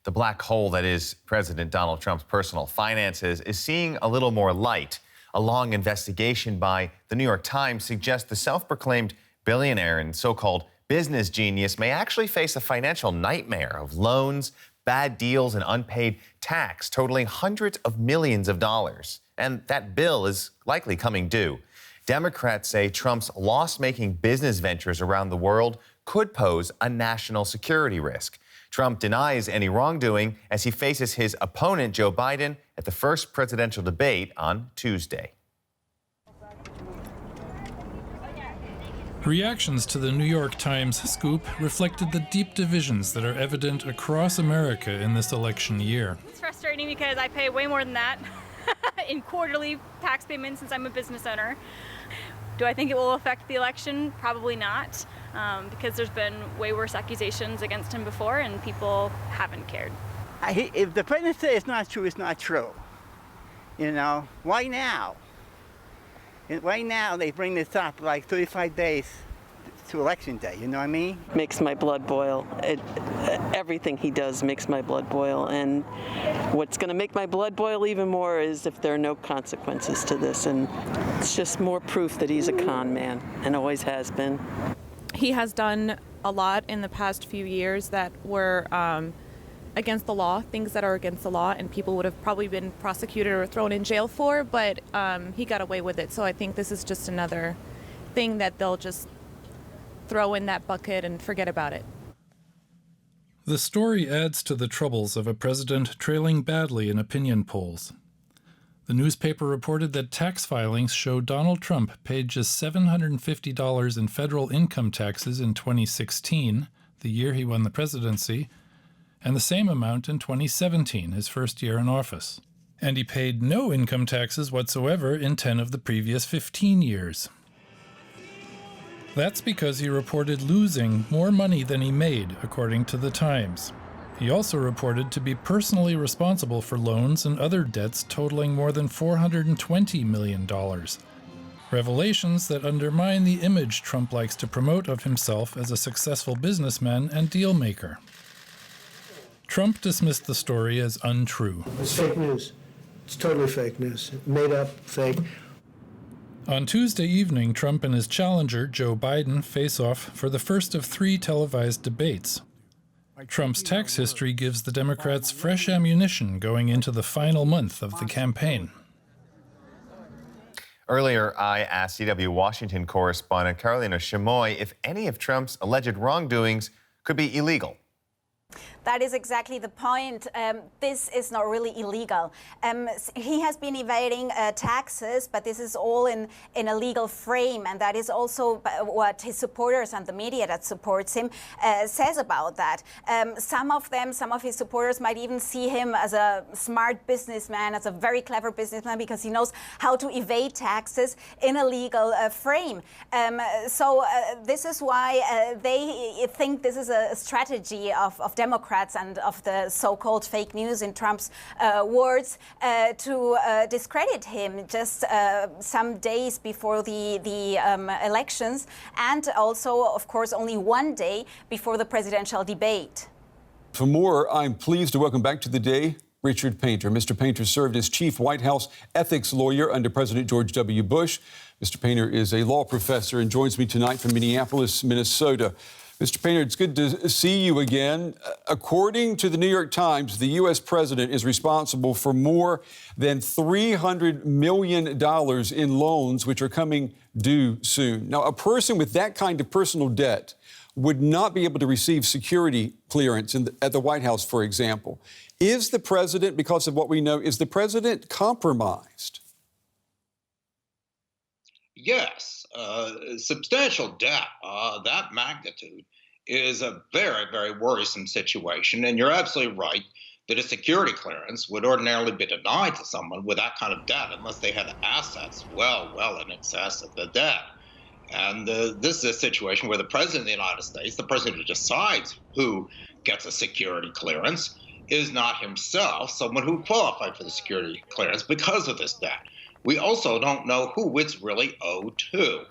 The black hole that is President Donald Trump's personal finances is seeing a little more light. A long investigation by the New York Times suggests the self-proclaimed billionaire and so-called business genius may actually face a financial nightmare of loans, bad deals, and unpaid tax totaling hundreds of millions of dollars. And that bill is likely coming due. Democrats say Trump's loss-making business ventures around the world could pose a national security risk. Trump denies any wrongdoing as he faces his opponent, Joe Biden, at the first presidential debate on Tuesday. Reactions to the New York Times scoop reflected the deep divisions that are evident across America in this election year. It's frustrating because I pay way more than that in quarterly tax payments since I'm a business owner. Do I think it will affect the election? Probably not, because there's been way worse accusations against him before and people haven't cared. If the president says it's not true, it's not true. You know, why now? Right now they bring this up like 35 days to election day, you know what I mean? Makes my blood boil. Everything he does makes my blood boil. And what's going to make my blood boil even more is if there are no consequences to this. And it's just more proof that he's a con man and always has been. He has done a lot in the past few years that were against the law, things that are against the law, and people would have probably been prosecuted or thrown in jail for, but he got away with it. So I think this is just another thing that they'll just throw in that bucket and forget about it. The story adds to the troubles of a president trailing badly in opinion polls. The newspaper reported that tax filings show Donald Trump paid just $750 in federal income taxes in 2016, the year he won the presidency, and the same amount in 2017, his first year in office. And he paid no income taxes whatsoever in 10 of the previous 15 years. That's because he reported losing more money than he made, according to the Times. He also reported to be personally responsible for loans and other debts totaling more than $420 million. Revelations that undermine the image Trump likes to promote of himself as a successful businessman and deal maker. Trump dismissed the story as untrue. It's fake news. It's totally fake news. Made up, fake. On Tuesday evening, Trump and his challenger, Joe Biden, face off for the first of 3 televised debates. Trump's tax history gives the Democrats fresh ammunition going into the final month of the campaign. Earlier, I asked CW Washington correspondent Carolina Chamoy if any of Trump's alleged wrongdoings could be illegal. That is exactly the point. This is not really illegal. He has been evading taxes, but this is all in a legal frame, and that is also what his supporters and the media that supports him says about that. Some of his supporters might even see him as a smart businessman, as a very clever businessman, because he knows how to evade taxes in a legal frame. So this is why they think this is a strategy of Democrats and of the so-called fake news, in Trump's words, to discredit him just some days before the elections, and also, of course, only one day before the presidential debate. For more, I'm pleased to welcome back to the day Richard Painter. Mr. Painter served as chief White House ethics lawyer under President George W. Bush. Mr. Painter is a law professor and joins me tonight from Minneapolis, Minnesota. Mr. Painter, it's good to see you again. According to the New York Times, the U.S. president is responsible for more than $300 million in loans, which are coming due soon. Now, a person with that kind of personal debt would not be able to receive security clearance at the White House, for example. Is the president, because of what we know, is the president compromised? Yes. Substantial debt, that magnitude, is a very, very worrisome situation. And you're absolutely right that a security clearance would ordinarily be denied to someone with that kind of debt unless they had assets well in excess of the debt. And this is a situation where the president of the United States, the person who decides who gets a security clearance, is not himself someone who qualified for the security clearance because of this debt. We also don't know who it's really owed to.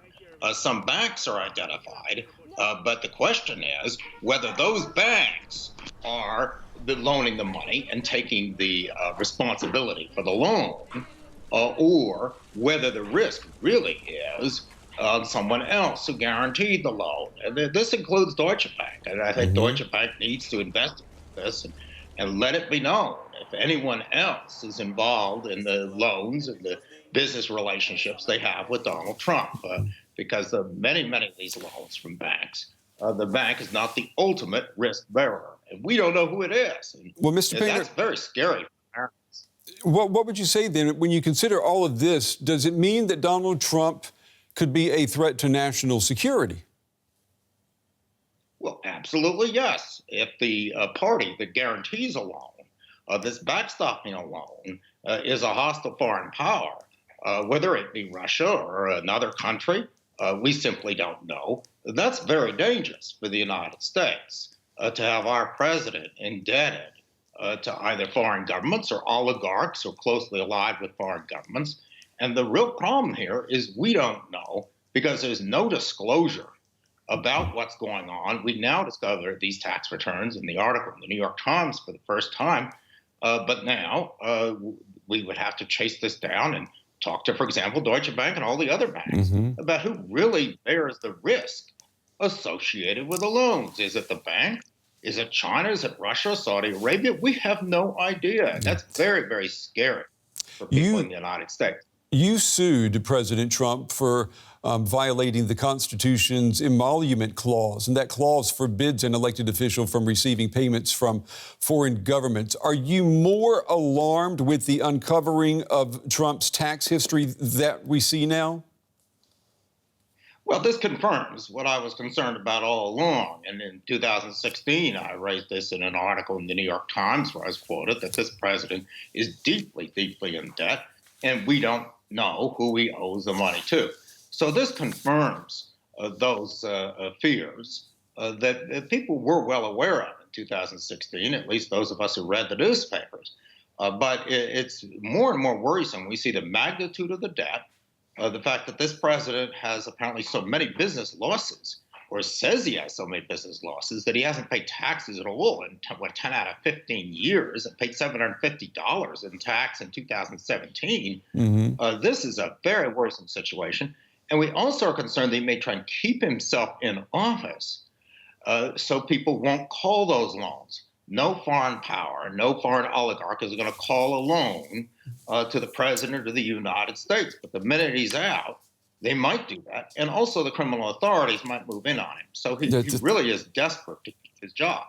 Some banks are identified, but the question is whether those banks are loaning the money and taking the responsibility for the loan, or whether the risk really is someone else who guaranteed the loan. And this includes Deutsche Bank. And I think Deutsche Bank needs to investigate this and let it be known if anyone else is involved in the loans and the business relationships they have with Donald Trump. Because many of these loans from banks, the bank is not the ultimate risk bearer. And we don't know who it is. And, well, Mr. Painter, that's very scary for Americans. What would you say then, when you consider all of this, does it mean that Donald Trump could be a threat to national security? Well, absolutely, yes. If the party that guarantees a loan, this backstopping a loan, is a hostile foreign power, whether it be Russia or another country, we simply don't know. That's very dangerous for the United States to have our president indebted to either foreign governments or oligarchs or closely allied with foreign governments. And the real problem here is we don't know because there's no disclosure about what's going on. We now discover these tax returns in the article in the New York Times for the first time. But now we would have to chase this down and talk to, for example, Deutsche Bank and all the other banks about who really bears the risk associated with the loans. Is it the bank? Is it China? Is it Russia? Saudi Arabia? We have no idea. And that's very, very scary for people in the United States. You sued President Trump for violating the Constitution's emolument clause, and that clause forbids an elected official from receiving payments from foreign governments. Are you more alarmed with the uncovering of Trump's tax history that we see now? Well, this confirms what I was concerned about all along. And in 2016, I raised this in an article in the New York Times where I was quoted that this president is deeply, deeply in debt, and we don't know who he owes the money to. So this confirms those fears that people were well aware of in 2016, at least those of us who read the newspapers. But it's more and more worrisome. We see the magnitude of the debt, the fact that this president has apparently so many business losses, or says he has so many business losses, that he hasn't paid taxes at all in 10 out of 15 years, and paid $750 in tax in 2017. This is a very worrisome situation. And we also are concerned that he may try and keep himself in office so people won't call those loans. No foreign power, no foreign oligarch is going to call a loan to the president of the United States. But the minute he's out, they might do that. And also the criminal authorities might move in on him. So he really is desperate to keep his job.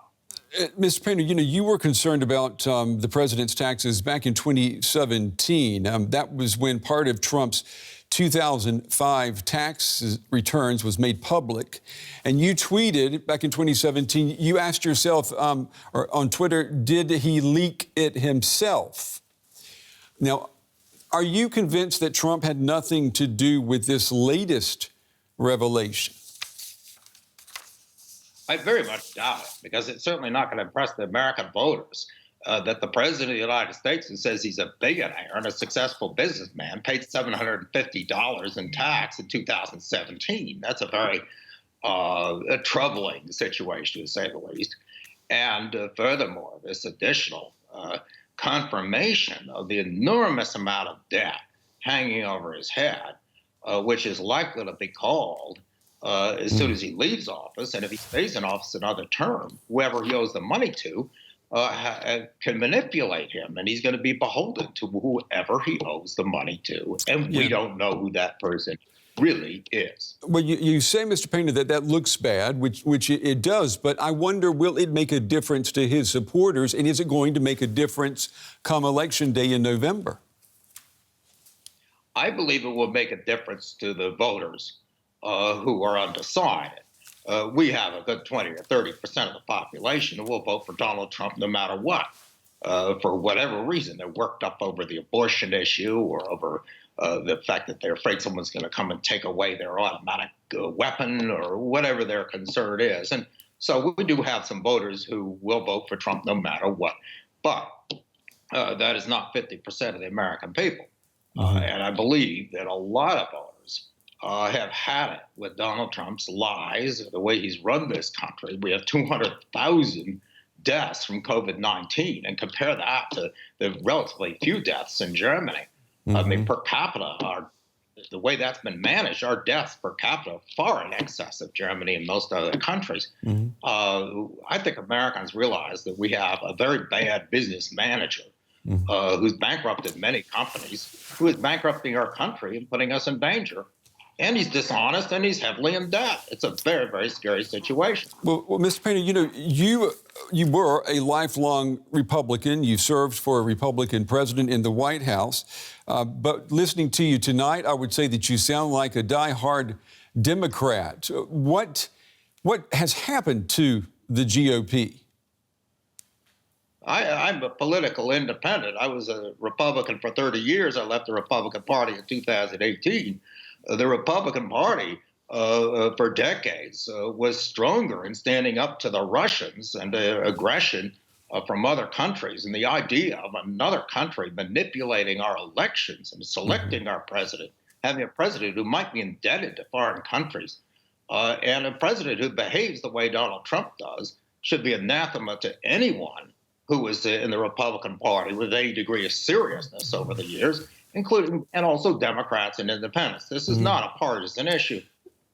Mr. Painter, you were concerned about the president's taxes back in 2017. That was when part of Trump's 2005 tax returns was made public. And you tweeted back in 2017, you asked yourself on Twitter, did he leak it himself? Now, are you convinced that Trump had nothing to do with this latest revelation? I very much doubt it, because it's certainly not going to impress the American voters that the president of the United States, who says he's a billionaire and a successful businessman, paid $750 in tax in 2017. That's a very troubling situation, to say the least. And furthermore, this additional confirmation of the enormous amount of debt hanging over his head, which is likely to be called as soon as he leaves office. And if he stays in office another term, whoever he owes the money to can manipulate him, and he's going to be beholden to whoever he owes the money to. And we don't know who that person really is. Well, you say, Mr. Painter, that looks bad, which it does, but I wonder, will it make a difference to his supporters, and is it going to make a difference come Election Day in November? I believe it will make a difference to the voters who are undecided. We have a good 20 or 30% of the population who will vote for Donald Trump no matter what, for whatever reason. They're worked up over the abortion issue or over the fact that they're afraid someone's going to come and take away their automatic weapon or whatever their concern is. And so we do have some voters who will vote for Trump no matter what. But that is not 50% of the American people. And I believe that a lot of voters have had it with Donald Trump's lies, the way he's run this country. We have 200,000 deaths from COVID-19 and compare that to the relatively few deaths in Germany. I mean, per capita, the way that's been managed, our deaths per capita far in excess of Germany and most other countries. I think Americans realize that we have a very bad business manager who's bankrupted many companies, who is bankrupting our country and putting us in danger. And he's dishonest and he's heavily in debt. It's a very, very scary situation. Well, Mr. Painter, you know, you were a lifelong Republican. You served for a Republican president in the White House. But listening to you tonight, I would say that you sound like a diehard Democrat. What has happened to the GOP? I'm a political independent. I was a Republican for 30 years. I left the Republican Party in 2018. The Republican Party for decades was stronger in standing up to the Russians and aggression from other countries. And the idea of another country manipulating our elections and selecting our president, having a president who might be indebted to foreign countries, and a president who behaves the way Donald Trump does should be anathema to anyone who was in the Republican Party with any degree of seriousness over the years, including and also Democrats and independents. This is not a partisan issue,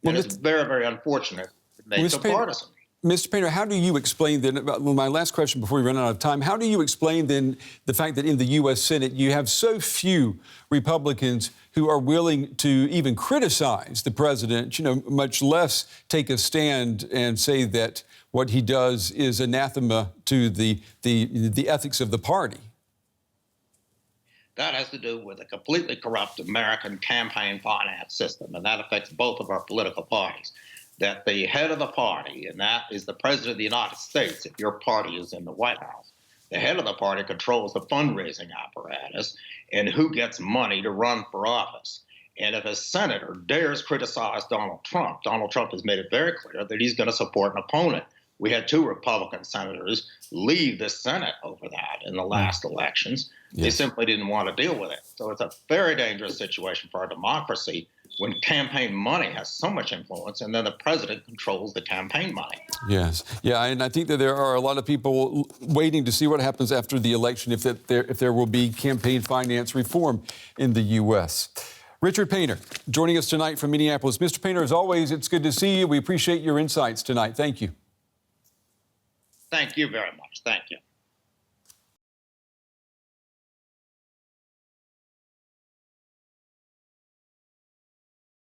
and it's very, very unfortunate it makes it partisan. Mr. Painter, how do you explain then, my last question before we run out of time, how do you explain then the fact that in the U.S. Senate you have so few Republicans who are willing to even criticize the president, you know, much less take a stand and say that what he does is anathema to the ethics of the party? That has to do with a completely corrupt American campaign finance system, and that affects both of our political parties. That the head of the party, and that is the President of the United States, if your party is in the White House, the head of the party controls the fundraising apparatus and who gets money to run for office. And if a senator dares criticize Donald Trump has made it very clear that he's going to support an opponent. We had 2 Republican senators leave the Senate over that in the last elections. They simply didn't want to deal with it. So it's a very dangerous situation for our democracy when campaign money has so much influence and then the president controls the campaign money. Yes. Yeah, and I think that there are a lot of people waiting to see what happens after the election if there will be campaign finance reform in the U.S. Richard Painter joining us tonight from Minneapolis. Mr. Painter, as always, it's good to see you. We appreciate your insights tonight. Thank you. Thank you very much. Thank you.